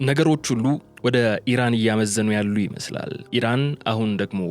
ነገሮች ሁሉ ወደ ኢራን እያመዘኑ ያሉ ይመስላል። ኢራን አሁን ደግሞ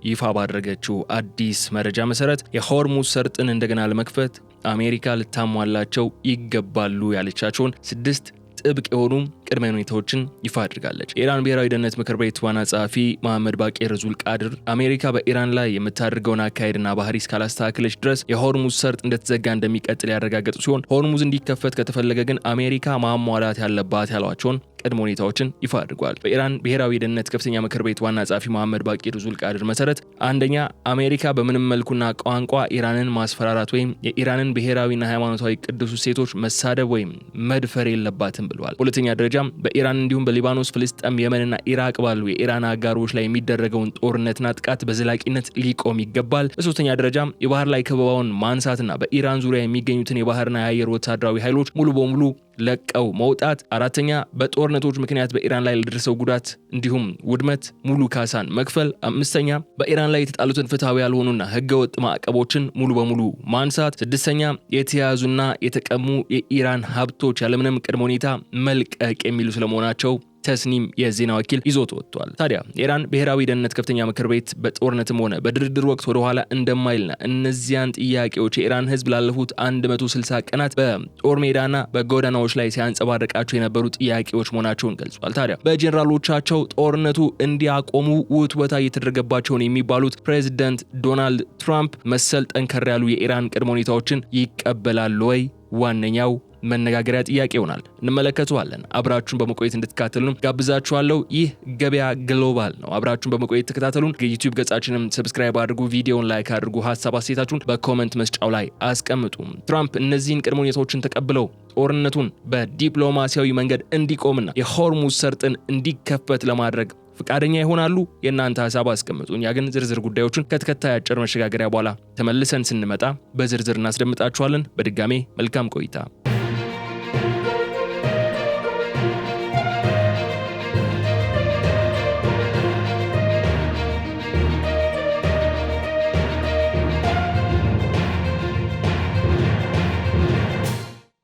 ይፋ ባደረገችው አዲስ መረጃ መሰረት የሆርሙዝ ሰርጥን እንደገና ለመክፈት አሜሪካ ልታሟላቸው ይገባሉ ያለቻቸውን 6 ጥብቅ የሆኑ ቅድመ ሁኔታዎችን ይፋ አድርጋለች። የኢራን ብሔራዊ ደህንነት ምክር ቤት ዋና ጸሐፊ መሐመድ ባቂር ዙልቃድር አሜሪካ በኢራን ላይ የምታደርገውን አካሄድና ባህሪ እስካላስተካከለች ድረስ የሆርሙዝ ሰርጥ እንደተዘጋ እንደሚቀጥል ያረጋገጡ ሲሆን ሆርሙዝ እንዲከፈት ከተፈለገ ግን አሜሪካ ማሟላት ያለባት ያሏቸውን ቅድመ ሁኔታዎችን ይፋ አድርጓል። በኢራን ብሔራዊ ደህንነት ከፍተኛ ምክር ቤት ዋና ጸሐፊ መሐመድ ባቂር ዙልቃድር መሰረት አንደኛ፣ አሜሪካ በምንም መልኩና ቋንቋ ኢራንን ማስፈራራት ወይም የኢራንን ብሔራዊና ሃይማኖታዊ ቅዱስ እሴቶች መሳደብ ወይም መድፈር የለባትም ብለዋል። ሁለተኛ ደረጃ በኢራን እንዲሁም በሊባኖስ፣ ፍልስጤም፣ የመንና ኢራቅ ባሉ የኢራን አጋሮች ላይ የሚደረገውን ጦርነትና ጥቃት በዘላቂነት ሊቆም ይገባል። በሶስተኛ ደረጃ የባህር ላይ ከበባውን ማንሳትና በኢራን ዙሪያ የሚገኙትን የባህርና የአየር ወታደራዊ ኃይሎች ሙሉ በሙሉ ለቀው መውጣት። አራተኛ በጦርነቶች ምክንያት በኢራን ላይ ለደረሰው ጉዳት እንዲሁም ውድመት ሙሉ ካሳን መክፈል። አምስተኛ በኢራን ላይ የተጣሉትን ፍትሐዊ ያልሆኑና ህገወጥ ማዕቀቦችን ሙሉ በሙሉ ማንሳት። ስድስተኛ የተያዙና የተቀሙ የኢራን ሀብቶች ያለምንም ቅድመ ሁኔታ መልቀቅ የሚሉ ስለመሆናቸው ተስኒም የዜና ወኪል ይዞት ወጥቷል። ታዲያ የኢራን ብሔራዊ ደህንነት ከፍተኛ ምክር ቤት በጦርነትም ሆነ በድርድር ወቅት ወደ ኋላ እንደማይልና እነዚያን ጥያቄዎች የኢራን ህዝብ ላለፉት 160 ቀናት በጦር ሜዳና በጎዳናዎች ላይ ሲያንጸባርቃቸው የነበሩ ጥያቄዎች መሆናቸውን ገልጿል። ታዲያ በጄኔራሎቻቸው ጦርነቱ እንዲያቆሙ ውትወታ እየተደረገባቸውን የሚባሉት ፕሬዚዳንት ዶናልድ ትራምፕ መሰል ጠንከር ያሉ የኢራን ቅድመ ሁኔታዎችን ይቀበላሉ ወይ? ዋነኛው መነጋገሪያ ጥያቄ ይሆናል። እንመለከተዋለን። አብራችሁን በመቆየት እንድትከታተሉን ጋብዛችኋለሁ። ይህ ገበያ ግሎባል ነው። አብራችሁን በመቆየት ተከታተሉን። የዩቲዩብ ገጻችንን ሰብስክራይብ አድርጉ፣ ቪዲዮውን ላይክ አድርጉ፣ ሐሳብ አስተያየታችሁን በኮሜንት መስጫው ላይ አስቀምጡ። ትራምፕ እነዚህን ቅድመ ሁኔታዎችን ተቀብለው ጦርነቱን በዲፕሎማሲያዊ መንገድ እንዲቆምና የሆርሙዝ ሰርጥን እንዲከፈት ለማድረግ ፍቃደኛ ይሆናሉ? የእናንተ ሐሳብ አስቀምጡ። እኛ ግን ዝርዝር ጉዳዮችን ከተከታይ አጭር መሸጋገሪያ በኋላ ተመልሰን ስንመጣ በዝርዝር እናስደምጣችኋለን። በድጋሜ መልካም ቆይታ።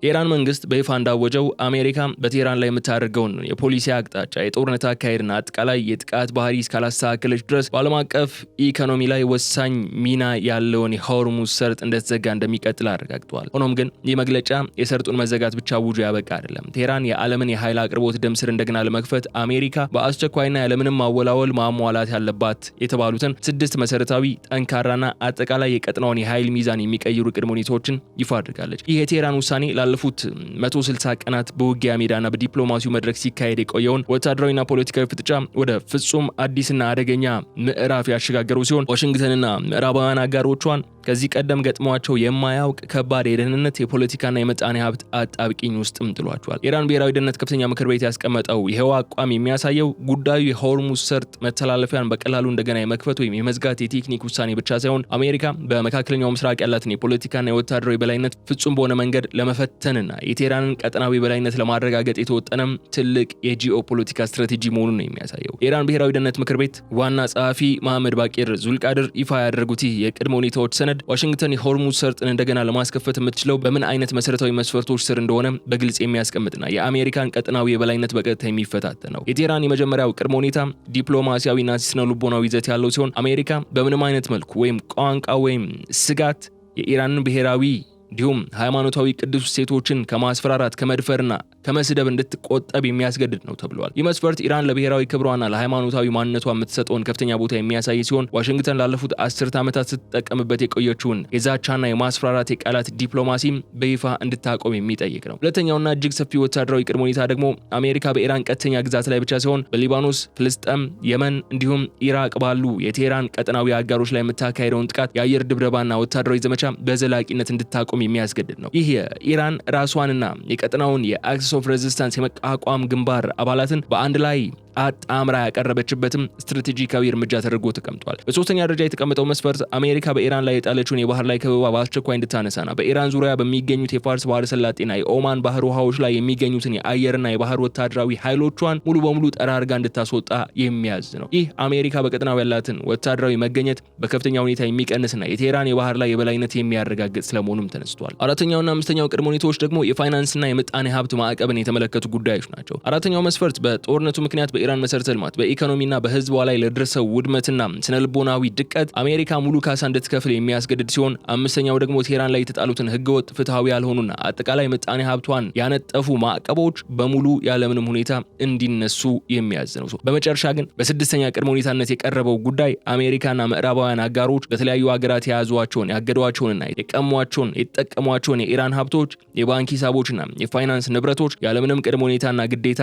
የኢራን መንግስት በይፋ እንዳወጀው አሜሪካ በቴህራን ላይ የምታደርገውን የፖሊሲ አቅጣጫ፣ የጦርነት አካሄድና አጠቃላይ የጥቃት ባህሪ እስካላስተካከለች ድረስ በዓለም አቀፍ ኢኮኖሚ ላይ ወሳኝ ሚና ያለውን የሆርሙዝ ሰርጥ እንደተዘጋ እንደሚቀጥል አረጋግጧል። ሆኖም ግን ይህ መግለጫ የሰርጡን መዘጋት ብቻ አውጆ ያበቃ አይደለም። ቴህራን የዓለምን የኃይል አቅርቦት ደም ስር እንደገና ለመክፈት አሜሪካ በአስቸኳይና ያለምንም ማወላወል ማሟላት ያለባት የተባሉትን 6 መሰረታዊ ጠንካራና አጠቃላይ የቀጠናውን የኃይል ሚዛን የሚቀይሩ ቅድመ ሁኔታዎችን ይፋ አድርጋለች። ይህ የቴህራን ውሳኔ ላለፉት 160 ቀናት በውጊያ ሜዳና በዲፕሎማሲው መድረክ ሲካሄድ የቆየውን ወታደራዊና ፖለቲካዊ ፍጥጫ ወደ ፍጹም አዲስና አደገኛ ምዕራፍ ያሸጋገሩ ሲሆን ዋሽንግተንና ምዕራባውያን አጋሮቿን ከዚህ ቀደም ገጥሟቸው የማያውቅ ከባድ የደህንነት የፖለቲካና የመጣኔ ሀብት አጣብቂኝ ውስጥም ጥሏቸዋል። የኢራን ብሔራዊ ደህንነት ከፍተኛ ምክር ቤት ያስቀመጠው ይሄው አቋም የሚያሳየው ጉዳዩ የሆርሙዝ ሰርጥ መተላለፊያን በቀላሉ እንደገና የመክፈት ወይም የመዝጋት የቴክኒክ ውሳኔ ብቻ ሳይሆን አሜሪካ በመካከለኛው ምስራቅ ያላትን የፖለቲካና የወታደራዊ በላይነት ፍጹም በሆነ መንገድ ለመፈተንና የቴህራንን ቀጠናዊ በላይነት ለማረጋገጥ የተወጠነም ትልቅ የጂኦፖለቲካ ስትራቴጂ መሆኑን ነው የሚያሳየው። የኢራን ብሔራዊ ደህንነት ምክር ቤት ዋና ጸሐፊ መሐመድ ባቂር ዙልቃድር ይፋ ያደረጉት የቅድመ ሁኔታዎች ሰነድ ዋሽንግተን የሆርሙዝ ሰርጥን እንደገና ለማስከፈት የምትችለው በምን አይነት መሰረታዊ መስፈርቶች ስር እንደሆነ በግልጽ የሚያስቀምጥና የአሜሪካን ቀጠናዊ የበላይነት በቀጥታ የሚፈታተን ነው። የቴህራን የመጀመሪያው ቅድመ ሁኔታ ዲፕሎማሲያዊና ስነ ልቦናዊ ይዘት ያለው ሲሆን አሜሪካ በምንም አይነት መልኩ ወይም ቋንቋ ወይም ስጋት የኢራንን ብሔራዊ እንዲሁም ሃይማኖታዊ ቅዱስ እሴቶችን ከማስፈራራት ከመድፈርና ከመስደብ እንድትቆጠብ የሚያስገድድ ነው ተብሏል። ይህ መስፈርት ኢራን ለብሔራዊ ክብሯና ለሃይማኖታዊ ማንነቷ የምትሰጠውን ከፍተኛ ቦታ የሚያሳይ ሲሆን ዋሽንግተን ላለፉት 10 ዓመታት ስትጠቀምበት የቆየችውን የዛቻና የማስፈራራት የቃላት ዲፕሎማሲም በይፋ እንድታቆም የሚጠይቅ ነው። ሁለተኛውና እጅግ ሰፊ ወታደራዊ ቅድመ ሁኔታ ደግሞ አሜሪካ በኢራን ቀጥተኛ ግዛት ላይ ብቻ ሳይሆን በሊባኖስ፣ ፍልስጤም፣ የመን እንዲሁም ኢራቅ ባሉ የቴህራን ቀጠናዊ አጋሮች ላይ የምታካሄደውን ጥቃት፣ የአየር ድብደባና ወታደራዊ ዘመቻ በዘላቂነት እንድታቆም የሚያስገድድ ነው። ይህ የኢራን ራሷንና የቀጠናውን የአክሲስ ኦፍ ሬዚስታንስ የመቋቋም ግንባር አባላትን በአንድ ላይ አጣምራ ያቀረበችበትም ስትራቴጂካዊ እርምጃ ተደርጎ ተቀምጧል። በሶስተኛ ደረጃ የተቀመጠው መስፈርት አሜሪካ በኢራን ላይ የጣለችውን የባህር ላይ ከበባ በአስቸኳይ እንድታነሳና በኢራን ዙሪያ በሚገኙት የፋርስ ባህረ ሰላጤና የኦማን ባህር ውሃዎች ላይ የሚገኙትን የአየርና የባህር ወታደራዊ ኃይሎቿን ሙሉ በሙሉ ጠራርጋ እንድታስወጣ የሚያዝ ነው። ይህ አሜሪካ በቀጠናው ያላትን ወታደራዊ መገኘት በከፍተኛ ሁኔታ የሚቀንስና የቴህራን የባህር ላይ የበላይነት የሚያረጋግጥ ስለመሆኑም ተነስቷል። አራተኛውና አምስተኛው ቅድመ ሁኔታዎች ደግሞ የፋይናንስና የምጣኔ ሀብት ማዕቀብን የተመለከቱ ጉዳዮች ናቸው። አራተኛው መስፈርት በጦርነቱ ምክንያት በኢራን መሰረተ ልማት በኢኮኖሚና በህዝቧ ላይ ለደረሰው ውድመትና ስነልቦናዊ ድቀት አሜሪካ ሙሉ ካሳ እንድትከፍል የሚያስገድድ ሲሆን አምስተኛው ደግሞ ቴህራን ላይ የተጣሉትን ህገወጥ ፍትሃዊ ያልሆኑና አጠቃላይ ምጣኔ ሀብቷን ያነጠፉ ማዕቀቦች በሙሉ ያለምንም ሁኔታ እንዲነሱ የሚያዝ ነው። በመጨረሻ ግን በስድስተኛ ቅድመ ሁኔታነት የቀረበው ጉዳይ አሜሪካና ምዕራባውያን አጋሮች በተለያዩ ሀገራት የያዟቸውን ያገዷቸውንና የቀሟቸውን የተጠቀሟቸውን የኢራን ሀብቶች የባንክ ሂሳቦችና የፋይናንስ ንብረቶች ያለምንም ቅድመ ሁኔታና ግዴታ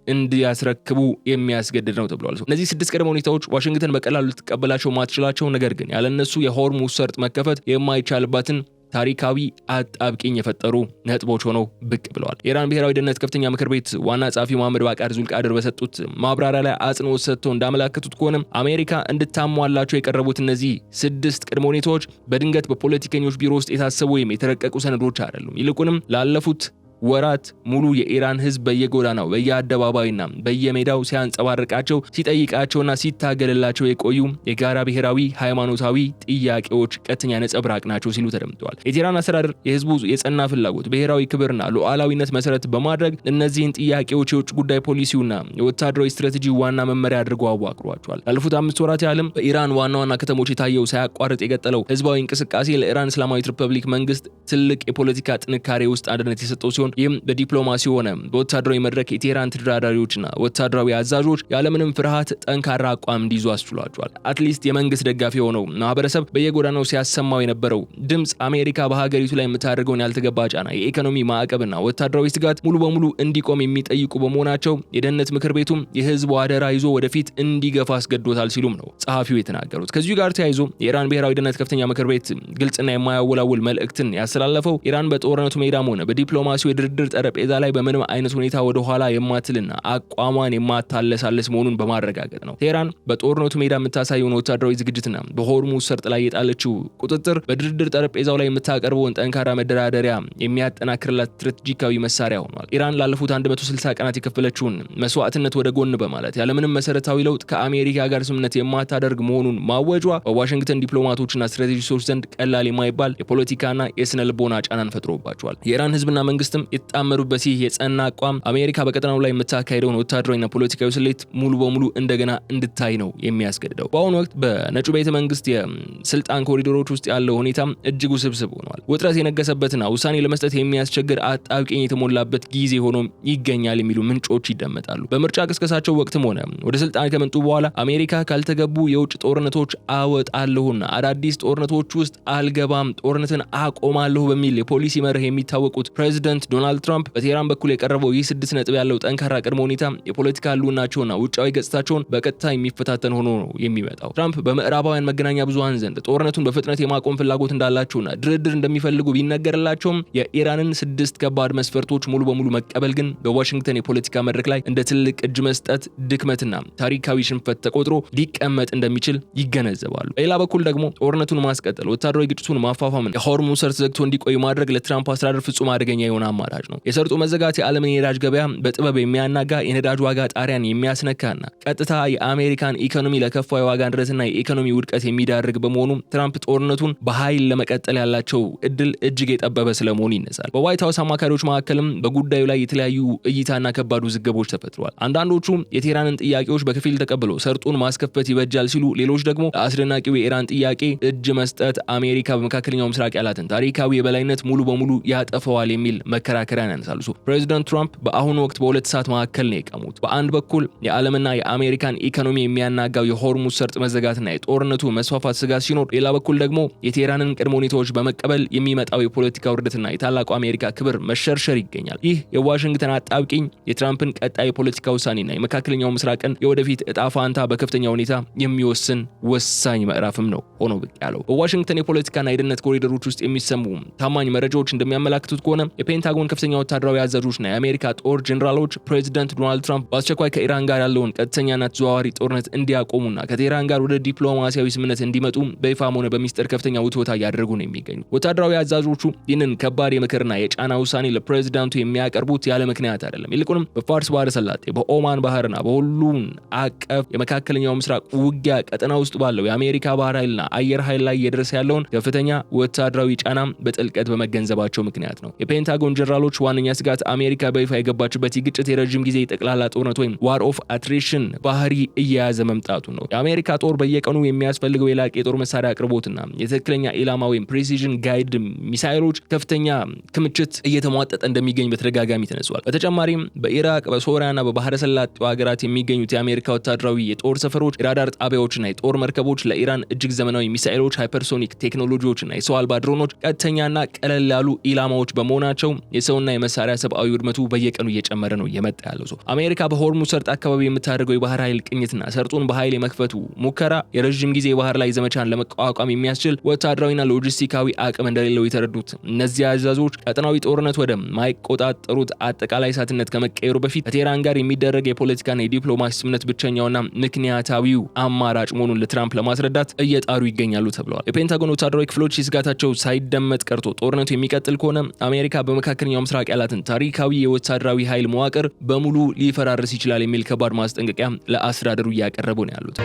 እንዲያስረክቡ የሚያስገድድ ነው ተብሏል። እነዚህ 6 ቅድመ ሁኔታዎች ዋሽንግተን በቀላሉ ልትቀበላቸው ማትችላቸው ነገር ግን ያለነሱ የሆርሙዝ ሰርጥ መከፈት የማይቻልባትን ታሪካዊ አጣብቂኝ የፈጠሩ ነጥቦች ሆነው ብቅ ብለዋል። የኢራን ብሔራዊ ደህንነት ከፍተኛ ምክር ቤት ዋና ጸሐፊ መሐመድ ባቃር ዙልቃድር በሰጡት ማብራሪያ ላይ አጽንኦት ሰጥተው እንዳመለከቱት ከሆነ አሜሪካ እንድታሟላቸው የቀረቡት እነዚህ 6 ቅድመ ሁኔታዎች በድንገት በፖለቲከኞች ቢሮ ውስጥ የታሰቡ ወይም የተረቀቁ ሰነዶች አይደሉም። ይልቁንም ላለፉት ወራት ሙሉ የኢራን ህዝብ በየጎዳናው በየአደባባይና በየሜዳው ሲያንጸባርቃቸው ሲጠይቃቸውና ሲታገልላቸው የቆዩ የጋራ ብሔራዊ ሃይማኖታዊ ጥያቄዎች ቀጥተኛ ነጸብራቅ ናቸው ሲሉ ተደምጠዋል። የቴህራን አስተዳደር የህዝቡ የጸና ፍላጎት ብሔራዊ ክብርና ሉዓላዊነት መሰረት በማድረግ እነዚህን ጥያቄዎች የውጭ ጉዳይ ፖሊሲውና የወታደራዊ ስትራቴጂ ዋና መመሪያ አድርጎ አዋቅሯቸዋል። ላለፉት 5 ወራት ያህልም በኢራን ዋና ዋና ከተሞች የታየው ሳያቋርጥ የቀጠለው ህዝባዊ እንቅስቃሴ ለኢራን እስላማዊት ሪፐብሊክ መንግስት ትልቅ የፖለቲካ ጥንካሬ ውስጥ አንድነት የሰጠው ሲሆን ይህም በዲፕሎማሲ ሆነ በወታደራዊ መድረክ የቴህራን ተደራዳሪዎችና ወታደራዊ አዛዦች ያለምንም ፍርሃት ጠንካራ አቋም እንዲይዙ አስችሏቸዋል። አትሊስት የመንግስት ደጋፊ የሆነው ማህበረሰብ በየጎዳናው ሲያሰማው የነበረው ድምጽ አሜሪካ በሀገሪቱ ላይ የምታደርገውን ያልተገባ ጫና፣ የኢኮኖሚ ማዕቀብና ወታደራዊ ስጋት ሙሉ በሙሉ እንዲቆም የሚጠይቁ በመሆናቸው የደህንነት ምክር ቤቱም የህዝቡ አደራ ይዞ ወደፊት እንዲገፋ አስገድዶታል ሲሉም ነው ጸሐፊው የተናገሩት። ከዚሁ ጋር ተያይዞ የኢራን ብሔራዊ ደህንነት ከፍተኛ ምክር ቤት ግልጽና የማያወላውል መልእክትን ያስተላለፈው ኢራን በጦርነቱ ሜዳም ሆነ በዲፕሎማሲው ድርድር ጠረጴዛ ላይ በምንም አይነት ሁኔታ ወደ ኋላ የማትልና አቋሟን የማታለሳለስ መሆኑን በማረጋገጥ ነው። ቴህራን በጦርነቱ ሜዳ የምታሳየውን ወታደራዊ ዝግጅትና በሆርሙዝ ሰርጥ ላይ የጣለችው ቁጥጥር በድርድር ጠረጴዛው ላይ የምታቀርበውን ጠንካራ መደራደሪያ የሚያጠናክርላት ስትራቴጂካዊ መሳሪያ ሆኗል። ኢራን ላለፉት 160 ቀናት የከፈለችውን መስዋዕትነት ወደ ጎን በማለት ያለምንም መሰረታዊ ለውጥ ከአሜሪካ ጋር ስምምነት የማታደርግ መሆኑን ማወጇ በዋሽንግተን ዲፕሎማቶችና ስትራቴጂስቶች ዘንድ ቀላል የማይባል የፖለቲካና የስነ ልቦና ጫናን ፈጥሮባቸዋል። የኢራን ህዝብና መንግስትም የተጣመሩበት ይህ የጸና አቋም አሜሪካ በቀጠናው ላይ የምታካሄደውን ወታደራዊና ፖለቲካዊ ስሌት ሙሉ በሙሉ እንደገና እንድታይ ነው የሚያስገድደው። በአሁኑ ወቅት በነጩ ቤተ መንግስት የስልጣን ኮሪዶሮች ውስጥ ያለው ሁኔታ እጅግ ውስብስብ ሆኗል። ውጥረት የነገሰበትና ውሳኔ ለመስጠት የሚያስቸግር አጣብቂኝ የተሞላበት ጊዜ ሆኖ ይገኛል የሚሉ ምንጮች ይደመጣሉ። በምርጫ ቅስቀሳቸው ወቅትም ሆነ ወደ ስልጣን ከመጡ በኋላ አሜሪካ ካልተገቡ የውጭ ጦርነቶች አወጣለሁና አዳዲስ ጦርነቶች ውስጥ አልገባም፣ ጦርነትን አቆማለሁ በሚል የፖሊሲ መርህ የሚታወቁት ፕሬዚደንት ዶናልድ ትራምፕ በቴህራን በኩል የቀረበው ይህ 6 ነጥብ ያለው ጠንካራ ቅድመ ሁኔታ የፖለቲካ ህልውናቸውና ውጫዊ ገጽታቸውን በቀጥታ የሚፈታተን ሆኖ ነው የሚመጣው። ትራምፕ በምዕራባውያን መገናኛ ብዙሃን ዘንድ ጦርነቱን በፍጥነት የማቆም ፍላጎት እንዳላቸውና ድርድር እንደሚፈልጉ ቢነገርላቸውም የኢራንን 6 ከባድ መስፈርቶች ሙሉ በሙሉ መቀበል ግን በዋሽንግተን የፖለቲካ መድረክ ላይ እንደ ትልቅ እጅ መስጠት ድክመትና ታሪካዊ ሽንፈት ተቆጥሮ ሊቀመጥ እንደሚችል ይገነዘባሉ። በሌላ በኩል ደግሞ ጦርነቱን ማስቀጠል፣ ወታደራዊ ግጭቱን ማፋፋምና የሆርሙዝ ሰርጥ ዘግቶ እንዲቆይ ማድረግ ለትራምፕ አስተዳደር ፍጹም አደገኛ የሆነ አማራጭ ነው። የሰርጡ መዘጋት የዓለምን የነዳጅ ገበያ በጥበብ የሚያናጋ፣ የነዳጅ ዋጋ ጣሪያን የሚያስነካና ቀጥታ የአሜሪካን ኢኮኖሚ ለከፋ የዋጋ ንረትና የኢኮኖሚ ውድቀት የሚዳርግ በመሆኑ ትራምፕ ጦርነቱን በኃይል ለመቀጠል ያላቸው እድል እጅግ የጠበበ ስለመሆኑ ይነሳል። በዋይት ሀውስ አማካሪዎች መካከልም በጉዳዩ ላይ የተለያዩ እይታና ከባድ ውዝግቦች ተፈጥረዋል። አንዳንዶቹ የቴህራንን ጥያቄዎች በከፊል ተቀብለው ሰርጡን ማስከፈት ይበጃል ሲሉ፣ ሌሎች ደግሞ አስደናቂው የኢራን ጥያቄ እጅ መስጠት አሜሪካ በመካከለኛው ምስራቅ ያላትን ታሪካዊ የበላይነት ሙሉ በሙሉ ያጠፈዋል የሚል መከራከሪያን ያነሳሉ። ፕሬዚዳንት ትራምፕ በአሁኑ ወቅት በሁለት እሳት መካከል ነው የቀሙት። በአንድ በኩል የዓለምና የአሜሪካን ኢኮኖሚ የሚያናጋው የሆርሙዝ ሰርጥ መዘጋትና የጦርነቱ መስፋፋት ስጋት ሲኖር፣ ሌላ በኩል ደግሞ የቴህራንን ቅድመ ሁኔታዎች በመቀበል የሚመጣው የፖለቲካ ውርደትና የታላቁ አሜሪካ ክብር መሸርሸር ይገኛል። ይህ የዋሽንግተን አጣብቂኝ የትራምፕን ቀጣይ የፖለቲካ ውሳኔና የመካከለኛው ምስራቅን የወደፊት እጣ ፋንታ በከፍተኛ ሁኔታ የሚወስን ወሳኝ ምዕራፍም ነው ሆኖ ብቅ ያለው። በዋሽንግተን የፖለቲካና የደህንነት ኮሪደሮች ውስጥ የሚሰሙ ታማኝ መረጃዎች እንደሚያመላክቱት ከሆነ የፔንታጎን የፔንታጎን ከፍተኛ ወታደራዊ አዛዦችና የአሜሪካ ጦር ጄኔራሎች ፕሬዚዳንት ዶናልድ ትራምፕ በአስቸኳይ ከኢራን ጋር ያለውን ቀጥተኛና ተዘዋዋሪ ጦርነት እንዲያቆሙና ከቴህራን ጋር ወደ ዲፕሎማሲያዊ ስምምነት እንዲመጡ በይፋም ሆነ በሚስጥር ከፍተኛ ውትወታ እያደረጉ ነው የሚገኙት። ወታደራዊ አዛዦቹ ይህንን ከባድ የምክርና የጫና ውሳኔ ለፕሬዚዳንቱ የሚያቀርቡት ያለ ምክንያት አይደለም። ይልቁንም በፋርስ ባህረ ሰላጤ፣ በኦማን ባህርና በሁሉም አቀፍ የመካከለኛው ምስራቅ ውጊያ ቀጠና ውስጥ ባለው የአሜሪካ ባህር ኃይልና አየር ኃይል ላይ እየደረሰ ያለውን ከፍተኛ ወታደራዊ ጫና በጥልቀት በመገንዘባቸው ምክንያት ነው። የፔንታጎን ጄኔራሎች ዋነኛ ስጋት አሜሪካ በይፋ የገባችበት የግጭት የረጅም ጊዜ ጠቅላላ ጦርነት ወይም ዋር ኦፍ አትሪሽን ባህሪ እየያዘ መምጣቱ ነው። የአሜሪካ ጦር በየቀኑ የሚያስፈልገው የላቀ የጦር መሳሪያ አቅርቦትና የትክክለኛ ኢላማ ወይም ፕሪሲዥን ጋይድ ሚሳይሎች ከፍተኛ ክምችት እየተሟጠጠ እንደሚገኝ በተደጋጋሚ ተነስቷል። በተጨማሪም በኢራቅ በሶሪያና በባህረ ሰላጤው ሀገራት የሚገኙት የአሜሪካ ወታደራዊ የጦር ሰፈሮች፣ የራዳር ጣቢያዎችና የጦር መርከቦች ለኢራን እጅግ ዘመናዊ ሚሳይሎች፣ ሃይፐርሶኒክ ቴክኖሎጂዎችና የሰው አልባ ድሮኖች ቀጥተኛና ቀለል ያሉ ኢላማዎች በመሆናቸው የሰውና የመሳሪያ ሰብአዊ ውድመቱ በየቀኑ እየጨመረ ነው እየመጣ ያለው። አሜሪካ በሆርሙዝ ሰርጥ አካባቢ የምታደርገው የባህር ኃይል ቅኝትና ሰርጡን በኃይል የመክፈቱ ሙከራ የረጅም ጊዜ የባህር ላይ ዘመቻን ለመቋቋም የሚያስችል ወታደራዊና ሎጂስቲካዊ አቅም እንደሌለው የተረዱት እነዚህ አዛዦች ቀጠናዊ ጦርነት ወደ ማይቆጣጠሩት አጠቃላይ እሳትነት ከመቀየሩ በፊት ከቴህራን ጋር የሚደረግ የፖለቲካና የዲፕሎማሲ ስምምነት ብቸኛውና ምክንያታዊው አማራጭ መሆኑን ለትራምፕ ለማስረዳት እየጣሩ ይገኛሉ ተብለዋል። የፔንታጎን ወታደራዊ ክፍሎች ስጋታቸው ሳይደመጥ ቀርቶ ጦርነቱ የሚቀጥል ከሆነ አሜሪካ በመካከለኛው ምስራቅ ያላትን ታሪካዊ የወታደራዊ ኃይል መዋቅር በሙሉ ሊፈራርስ ይችላል የሚል ከባድ ማስጠንቀቂያ ለአስተዳደሩ እያቀረቡ ነው ያሉት።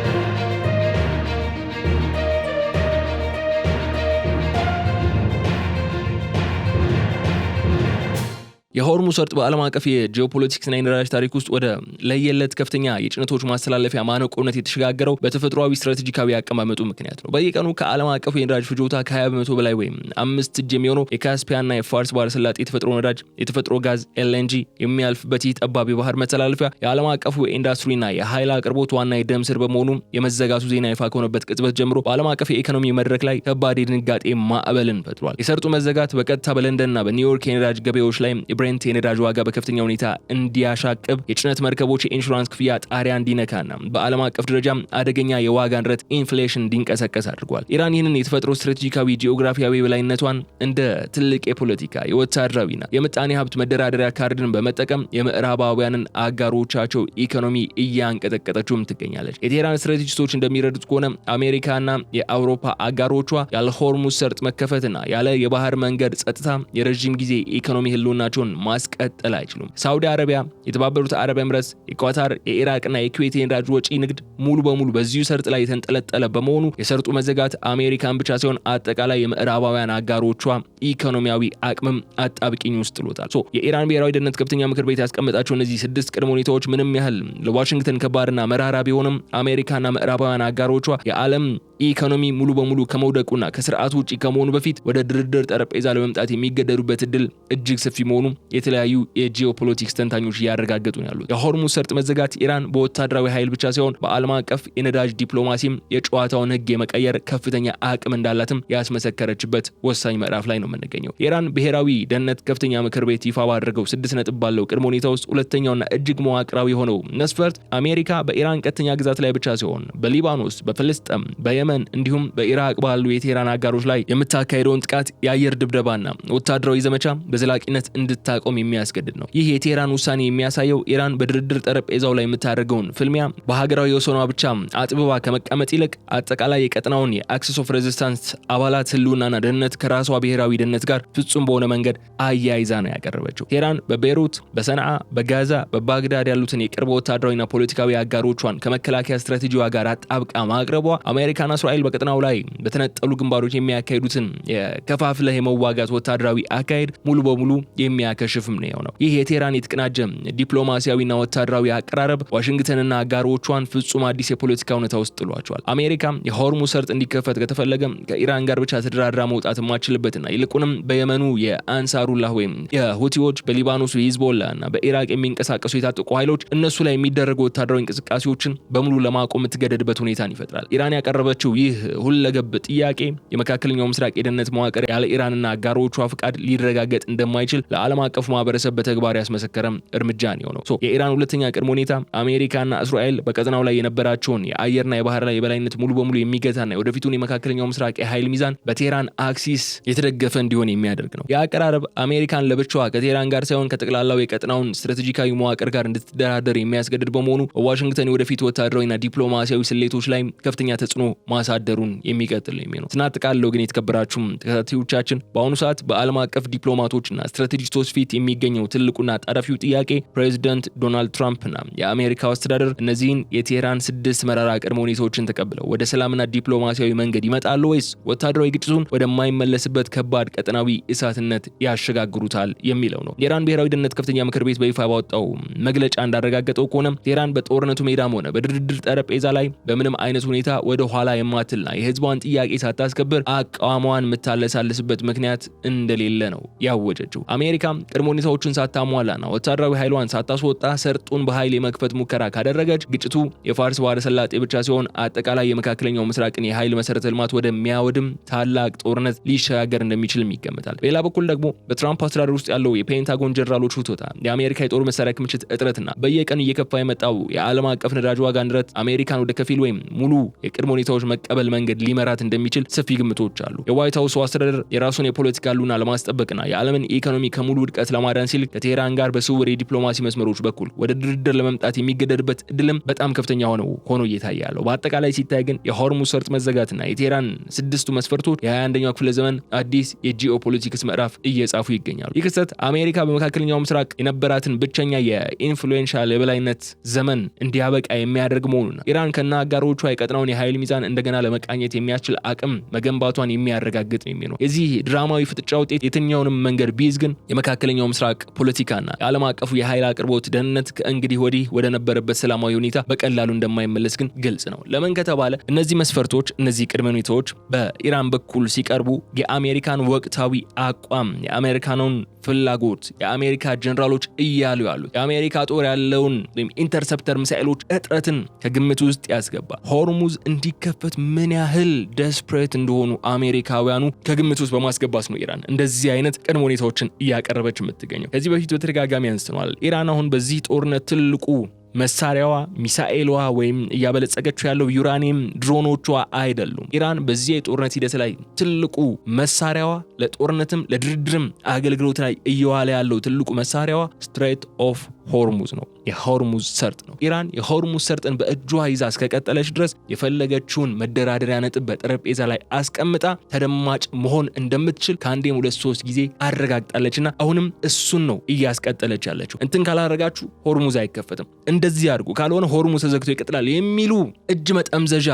የሆርሙዝ ሰርጥ በዓለም አቀፍ የጂኦፖለቲክስና የነዳጅ ታሪክ ውስጥ ወደ ለየለት ከፍተኛ የጭነቶች ማስተላለፊያ ማነቆነት የተሸጋገረው በተፈጥሯዊ ስትራቴጂካዊ አቀማመጡ ምክንያት ነው። በየቀኑ ከዓለም አቀፉ የነዳጅ ፍጆታ ከ20% በላይ ወይም 5 እጅ የሚሆነው የካስፒያንና የፋርስ ባህረ ሰላጤ የተፈጥሮ ነዳጅ፣ የተፈጥሮ ጋዝ ኤልኤንጂ የሚያልፍበት ይህ ጠባብ የባህር መተላለፊያ የዓለም አቀፉ የኢንዱስትሪና የኃይል አቅርቦት ዋና የደም ስር በመሆኑ የመዘጋቱ ዜና ይፋ ከሆነበት ቅጽበት ጀምሮ በዓለም አቀፍ የኢኮኖሚ መድረክ ላይ ከባድ የድንጋጤ ማዕበልን ፈጥሯል። የሰርጡ መዘጋት በቀጥታ በለንደንና በኒውዮርክ የነዳጅ ገበያዎች ላይ ብሬንት የነዳጅ ዋጋ በከፍተኛ ሁኔታ እንዲያሻቅብ፣ የጭነት መርከቦች የኢንሹራንስ ክፍያ ጣሪያ እንዲነካና በዓለም አቀፍ ደረጃ አደገኛ የዋጋ ንረት ኢንፍሌሽን እንዲንቀሰቀስ አድርጓል። ኢራን ይህንን የተፈጥሮ ስትራቴጂካዊ ጂኦግራፊያዊ በላይነቷን እንደ ትልቅ የፖለቲካ የወታደራዊና የምጣኔ ሀብት መደራደሪያ ካርድን በመጠቀም የምዕራባውያንን አጋሮቻቸው ኢኮኖሚ እያንቀጠቀጠችውም ትገኛለች። የቴህራን ስትራቴጂስቶች እንደሚረዱት ከሆነ አሜሪካና የአውሮፓ አጋሮቿ ያለ ሆርሙዝ ሰርጥ መከፈትና ያለ የባህር መንገድ ጸጥታ የረዥም ጊዜ ኢኮኖሚ ህልውናቸውን ማስቀጠል አይችሉም። ሳውዲ አረቢያ፣ የተባበሩት አረብ ኤምሬትስ፣ የኳታር፣ የኢራቅና የኩዌት የነዳጅ ወጪ ንግድ ሙሉ በሙሉ በዚሁ ሰርጥ ላይ የተንጠለጠለ በመሆኑ የሰርጡ መዘጋት አሜሪካን ብቻ ሳይሆን አጠቃላይ የምዕራባውያን አጋሮቿ ኢኮኖሚያዊ አቅምም አጣብቂኝ ውስጥ ጥሎታል። የኢራን ብሔራዊ ደህንነት ከፍተኛ ምክር ቤት ያስቀመጣቸው እነዚህ 6 ቅድመ ሁኔታዎች ምንም ያህል ለዋሽንግተን ከባድና መራራ ቢሆንም አሜሪካና ምዕራባውያን አጋሮቿ የዓለም ኢኮኖሚ ሙሉ በሙሉ ከመውደቁና ከስርዓቱ ውጪ ከመሆኑ በፊት ወደ ድርድር ጠረጴዛ ለመምጣት የሚገደዱበት እድል እጅግ ሰፊ መሆኑ የተለያዩ የጂኦፖለቲክስ ተንታኞች እያረጋገጡ ነው ያሉት። የሆርሙዝ ሰርጥ መዘጋት ኢራን በወታደራዊ ኃይል ብቻ ሳይሆን በዓለም አቀፍ የነዳጅ ዲፕሎማሲም የጨዋታውን ሕግ የመቀየር ከፍተኛ አቅም እንዳላትም ያስመሰከረችበት ወሳኝ ምዕራፍ ላይ ነው የምንገኘው። የኢራን ብሔራዊ ደህንነት ከፍተኛ ምክር ቤት ይፋ ባደረገው 6 ነጥብ ባለው ቅድመ ሁኔታ ውስጥ ሁለተኛውና እጅግ መዋቅራዊ የሆነው መስፈርት አሜሪካ በኢራን ቀጥተኛ ግዛት ላይ ብቻ ሳይሆን በሊባኖስ፣ በፍልስጤም፣ በየመን እንዲሁም በኢራቅ ባሉ የቴህራን አጋሮች ላይ የምታካሄደውን ጥቃት፣ የአየር ድብደባና ወታደራዊ ዘመቻ በዘላቂነት እንድታቆም የሚያስገድድ ነው። ይህ የቴህራን ውሳኔ የሚያሳየው ኢራን በድርድር ጠረጴዛው ላይ የምታደርገውን ፍልሚያ በሀገራዊ ወሰኗ ብቻ አጥብባ ከመቀመጥ ይልቅ አጠቃላይ የቀጠናውን የአክሰስ ኦፍ ሬዚስታንስ አባላት ህልውናና ደህንነት ከራሷ ብሔራዊ ደህንነት ጋር ፍጹም በሆነ መንገድ አያይዛ ነው ያቀረበችው። ቴህራን በቤይሩት፣ በሰንዓ፣ በጋዛ፣ በባግዳድ ያሉትን የቅርብ ወታደራዊና ፖለቲካዊ አጋሮቿን ከመከላከያ ስትራቴጂዋ ጋር አጣብቃ ማቅረቧ አሜሪካና እስራኤል በቀጠናው ላይ በተነጠሉ ግንባሮች የሚያካሂዱትን የከፋፍለህ የመዋጋት ወታደራዊ አካሄድ ሙሉ በሙሉ የሚያከሽፍም ነው የሆነው። ይህ የቴህራን የተቀናጀ ዲፕሎማሲያዊና ወታደራዊ አቀራረብ ዋሽንግተንና አጋሮቿን ፍጹም አዲስ የፖለቲካ ሁኔታ ውስጥ ጥሏቸዋል። አሜሪካ የሆርሙዝ ሰርጥ እንዲከፈት ከተፈለገ ከኢራን ጋር ብቻ ተደራድራ መውጣት የማትችልበትና ይልቁንም በየመኑ የአንሳሩላህ ወይም የሁቲዎች፣ በሊባኖሱ ሂዝቦላና በኢራቅ የሚንቀሳቀሱ የታጠቁ ኃይሎች እነሱ ላይ የሚደረጉ ወታደራዊ እንቅስቃሴዎችን በሙሉ ለማቆም የምትገደድበት ሁኔታን ይፈጥራል። ኢራን ያቀረበችው ያቀረበችው ይህ ሁለገብ ጥያቄ የመካከለኛው ምስራቅ የደህንነት መዋቅር ያለ ኢራንና አጋሮቿ ፍቃድ ሊረጋገጥ እንደማይችል ለዓለም አቀፉ ማህበረሰብ በተግባር ያስመሰከረም እርምጃ ነው። የኢራን ሁለተኛ ቅድመ ሁኔታ አሜሪካና እስራኤል በቀጠናው ላይ የነበራቸውን የአየርና የባህር ላይ የበላይነት ሙሉ በሙሉ የሚገታና ወደፊቱን የመካከለኛው ምስራቅ የኃይል ሚዛን በቴህራን አክሲስ የተደገፈ እንዲሆን የሚያደርግ ነው። የአቀራረብ አሜሪካን ለብቻዋ ከቴህራን ጋር ሳይሆን ከጠቅላላው የቀጠናውን ስትራቴጂካዊ መዋቅር ጋር እንድትደራደር የሚያስገድድ በመሆኑ ዋሽንግተን ወደፊት ወታደራዊና ዲፕሎማሲያዊ ስሌቶች ላይ ከፍተኛ ተጽዕኖ ማሳደሩን የሚቀጥል ነው የሚሆነው። ስናጠቃልለው ግን የተከበራችሁም ተከታታዮቻችን በአሁኑ ሰዓት በዓለም አቀፍ ዲፕሎማቶችና ስትራቴጂስቶች ፊት የሚገኘው ትልቁና ጣዳፊው ጥያቄ ፕሬዚዳንት ዶናልድ ትራምፕና የአሜሪካው አስተዳደር እነዚህን የቴህራን 6 መራራ ቅድመ ሁኔታዎችን ተቀብለው ወደ ሰላምና ዲፕሎማሲያዊ መንገድ ይመጣሉ ወይስ ወታደራዊ ግጭቱን ወደማይመለስበት ከባድ ቀጠናዊ እሳትነት ያሸጋግሩታል የሚለው ነው። የኢራን ብሔራዊ ደህንነት ከፍተኛ ምክር ቤት በይፋ ባወጣው መግለጫ እንዳረጋገጠው ከሆነ ቴህራን በጦርነቱ ሜዳም ሆነ በድርድር ጠረጴዛ ላይ በምንም አይነት ሁኔታ ወደ ኋላ የማትልና የህዝቧን ጥያቄ ሳታስከብር አቋሟን የምታለሳልስበት ምክንያት እንደሌለ ነው ያወጀችው። አሜሪካ ቅድመ ሁኔታዎችን ሳታሟላና ወታደራዊ ኃይሏን ሳታስወጣ ሰርጡን በኃይል የመክፈት ሙከራ ካደረገች ግጭቱ የፋርስ ባህረ ሰላጤ ብቻ ሲሆን አጠቃላይ የመካከለኛው ምስራቅን የኃይል መሰረተ ልማት ወደሚያወድም ታላቅ ጦርነት ሊሸጋገር እንደሚችልም ይገመታል። በሌላ በኩል ደግሞ በትራምፕ አስተዳደር ውስጥ ያለው የፔንታጎን ጀነራሎች ውቶታ፣ የአሜሪካ የጦር መሳሪያ ክምችት እጥረትና በየቀኑ እየከፋ የመጣው የዓለም አቀፍ ነዳጅ ዋጋ ንረት አሜሪካን ወደ ከፊል ወይም ሙሉ የቅድመ ሁኔታዎች መቀበል መንገድ ሊመራት እንደሚችል ሰፊ ግምቶች አሉ። የዋይት ሃውስ አስተዳደር የራሱን የፖለቲካ ሉና ለማስጠበቅና የዓለምን ኢኮኖሚ ከሙሉ ውድቀት ለማዳን ሲል ከቴህራን ጋር በስውር የዲፕሎማሲ መስመሮች በኩል ወደ ድርድር ለመምጣት የሚገደድበት እድልም በጣም ከፍተኛ ሆኖ እየታየ ያለው። በአጠቃላይ ሲታይ ግን የሆርሙዝ ሰርጥ መዘጋትና የቴህራን 6ቱ መስፈርቶች የ21ኛው ክፍለ ዘመን አዲስ የጂኦፖለቲክስ ምዕራፍ እየጻፉ ይገኛሉ። ይህ ክስተት አሜሪካ በመካከለኛው ምስራቅ የነበራትን ብቸኛ የኢንፍሉዌንሻል የበላይነት ዘመን እንዲያበቃ የሚያደርግ መሆኑና ኢራን ከና አጋሮቿ የቀጠናውን የኃይል ሚዛን እንደገና ለመቃኘት የሚያስችል አቅም መገንባቷን የሚያረጋግጥ ነው የሚሆነው። የዚህ ድራማዊ ፍጥጫ ውጤት የትኛውንም መንገድ ቢይዝ ግን የመካከለኛው ምስራቅ ፖለቲካና የዓለም አቀፉ የኃይል አቅርቦት ደህንነት ከእንግዲህ ወዲህ ወደ ነበረበት ሰላማዊ ሁኔታ በቀላሉ እንደማይመለስ ግን ግልጽ ነው። ለምን ከተባለ እነዚህ መስፈርቶች፣ እነዚህ ቅድመ ሁኔታዎች በኢራን በኩል ሲቀርቡ የአሜሪካን ወቅታዊ አቋም፣ የአሜሪካኑን ፍላጎት የአሜሪካ ጀነራሎች እያሉ ያሉት የአሜሪካ ጦር ያለውን ኢንተርሰፕተር ሚሳኤሎች እጥረትን ከግምት ውስጥ ያስገባ ሆርሙዝ እንዲከፈት ምን ያህል ዴስፕሬት እንደሆኑ አሜሪካውያኑ ከግምት ውስጥ በማስገባት ነው ኢራን እንደዚህ አይነት ቅድመ ሁኔታዎችን እያቀረበች የምትገኘው። ከዚህ በፊት በተደጋጋሚ አንስተናል። ኢራን አሁን በዚህ ጦርነት ትልቁ መሳሪያዋ ሚሳኤሏ ወይም እያበለጸገችው ያለው ዩራኒየም ድሮኖቿ አይደሉም። ኢራን በዚህ የጦርነት ሂደት ላይ ትልቁ መሳሪያዋ ለጦርነትም ለድርድርም አገልግሎት ላይ እየዋለ ያለው ትልቁ መሳሪያዋ ስትሬት ኦፍ ሆርሙዝ ነው፣ የሆርሙዝ ሰርጥ ነው። ኢራን የሆርሙዝ ሰርጥን በእጇ ይዛ እስከቀጠለች ድረስ የፈለገችውን መደራደሪያ ነጥብ በጠረጴዛ ላይ አስቀምጣ ተደማጭ መሆን እንደምትችል ከአንዴም 2-3 ጊዜ አረጋግጣለችና አሁንም እሱን ነው እያስቀጠለች ያለችው። እንትን ካላረጋችሁ ሆርሙዝ አይከፈትም፣ እንደዚህ አድርጉ ካልሆነ ሆርሙዝ ተዘግቶ ይቀጥላል የሚሉ እጅ መጠምዘዣ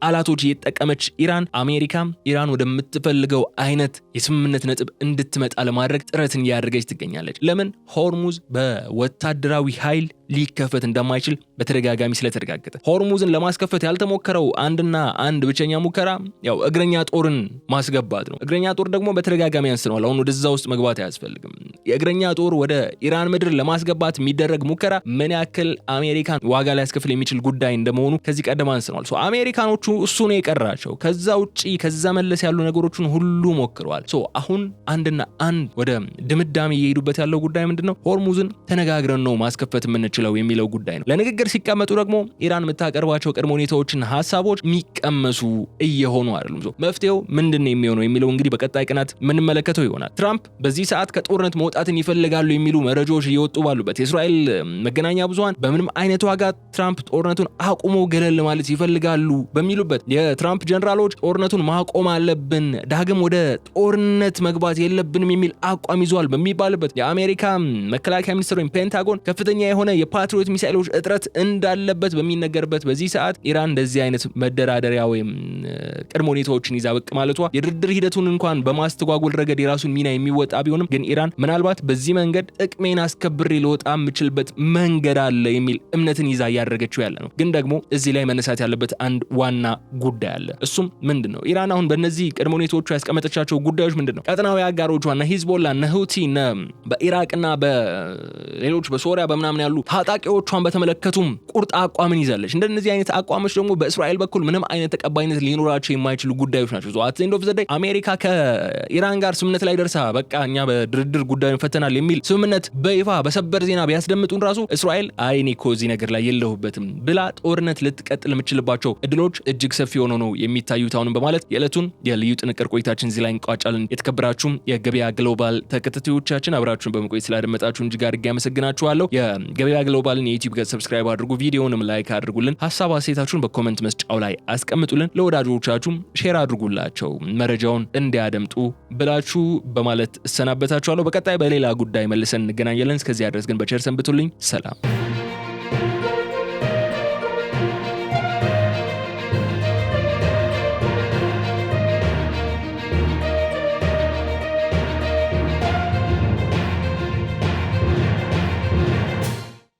ቃላቶች እየተጠቀመች አሜሪካ ኢራን ወደምትፈልገው አይነት የስምምነት ነጥብ እንድትመጣ ለማድረግ ጥረትን እያደረገች ትገኛለች። ለምን? ሆርሙዝ በወታደራዊ ኃይል ሊከፈት እንደማይችል በተደጋጋሚ ስለተረጋገጠ። ሆርሙዝን ለማስከፈት ያልተሞከረው አንድ ብቸኛ ሙከራ ያው እግረኛ ጦርን ማስገባት ነው። እግረኛ ጦር ደግሞ በተደጋጋሚ አንስተናል። አሁን ወደዛ ውስጥ መግባት አያስፈልግም። የእግረኛ ጦር ወደ ኢራን ምድር ለማስገባት የሚደረግ ሙከራ ምን ያክል አሜሪካን ዋጋ ሊያስከፍል የሚችል ጉዳይ እንደመሆኑ ከዚህ ቀደም አንስተናል። አሜሪካኖቹ እሱ ነው የቀራቸው። ከዛ ውጪ ከዛ መለስ ያሉ ነገሮችን ሁሉ ሞክረዋል። አሁን አንድ ወደ ድምዳሜ እየሄዱበት ያለው ጉዳይ ምንድነው? ሆርሙዝን ተነጋግረን ነው ማስከፈት የምንችለው የሚለው ጉዳይ ነው። ለንግግር ሲቀመጡ ደግሞ ኢራን የምታቀርባቸው ቅድመ ሁኔታዎችና ሐሳቦች የሚቀመሱ እየሆኑ አይደሉም። መፍትሄው ምንድነው የሚሆነው የሚለው እንግዲህ በቀጣይ ቀናት የምንመለከተው ይሆናል። ትራምፕ በዚህ ሰዓት ከጦርነት መውጣትን ይፈልጋሉ የሚሉ መረጃዎች እየወጡ ባሉበት የእስራኤል መገናኛ ብዙሃን በምንም አይነት ዋጋ ትራምፕ ጦርነቱን አቁሞ ገለል ማለት ይፈልጋሉ በሚሉበት የትራምፕ ጀነራሎች ጦርነቱን ማቆም አለብን፣ ዳግም ወደ ጦርነት መግባት የለብንም የሚል አቋም ይዟል በሚባልበት የአሜሪካ መከላከያ ሚኒስቴር ወይም ፔንታጎን ከፍተኛ የሆነ የፓትሪዮት ሚሳኤሎች እጥረት እንዳለበት በሚነገርበት በዚህ ሰዓት ኢራን እንደዚህ አይነት መደራደሪያ ወይም ቅድመ ሁኔታዎችን ይዛ ብቅ ማለቷ የድርድር ሂደቱን እንኳን በማስተጓጎል ረገድ የራሱን ሚና የሚወጣ ቢሆንም ግን ኢራን ምናልባት ምናልባት በዚህ መንገድ ጥቅሜን አስከብሬ ልወጣ የምችልበት መንገድ አለ የሚል እምነትን ይዛ እያደረገችው ያለ ነው። ግን ደግሞ እዚህ ላይ መነሳት ያለበት አንድ ዋና ጉዳይ አለ። እሱም ምንድነው? ኢራን አሁን በእነዚህ ቅድመ ሁኔታዎቿ ያስቀመጠቻቸው ጉዳዮች ምንድነው? ቀጠናዊ አጋሮቿና ሂዝቦላ እና ሁቲ በኢራቅና በሌሎች በሶሪያ በምናምን ያሉ ታጣቂዎቿን በተመለከቱም ቁርጥ አቋምን ይዛለች። እንደነዚህ አይነት አቋሞች ደግሞ በእስራኤል በኩል ምንም አይነት ተቀባይነት ሊኖራቸው የማይችሉ ጉዳዮች ናቸው። አት ዘ ኤንድ ኦፍ ዘ ዴይ አሜሪካ ከኢራን ጋር ስምምነት ላይ ደርሳ በቃ እኛ በድርድር ጉዳዩን ፈተናል የሚል ስምምነት በይፋ በሰበር ዜና ቢያስደምጡን ራሱ እስራኤል አይኔ እኮ እዚህ ነገር ላይ የለሁበትም ብላ ጦርነት ልትቀጥል የምችልባቸው እድሎች እጅግ ሰፊ ሆነው ነው የሚታዩት አሁንም በማለት የዕለቱን የልዩ ጥንቅር ቆይታችን እዚህ ላይ እንቋጫለን። የተከበራችሁም የገበያ ግሎባል ተከታታዮቻችን አብራችሁን በመቆየት ስላደመጣችሁ እጅግ አድርጌ አመሰግናችኋለሁ። የገበያ ግሎባልን የዩቲዩብ ገጽ ሰብስክራይብ አድርጉ፣ ቪዲዮውንም ላይክ አድርጉልን፣ ሀሳብ አስተያየታችሁን በኮሜንት መስጫው ላይ አስቀምጡልን፣ ለወዳጆቻችሁም ሼር አድርጉላቸው መረጃውን እንዲያደምጡ ብላችሁ በማለት እሰናበታችኋለሁ። በቀጣይ በሌላ ጉዳይ መልሰን እንገናኛለን። እስከዚያ ድረስ ግን በቸር ሰንብቱልኝ። ሰላም።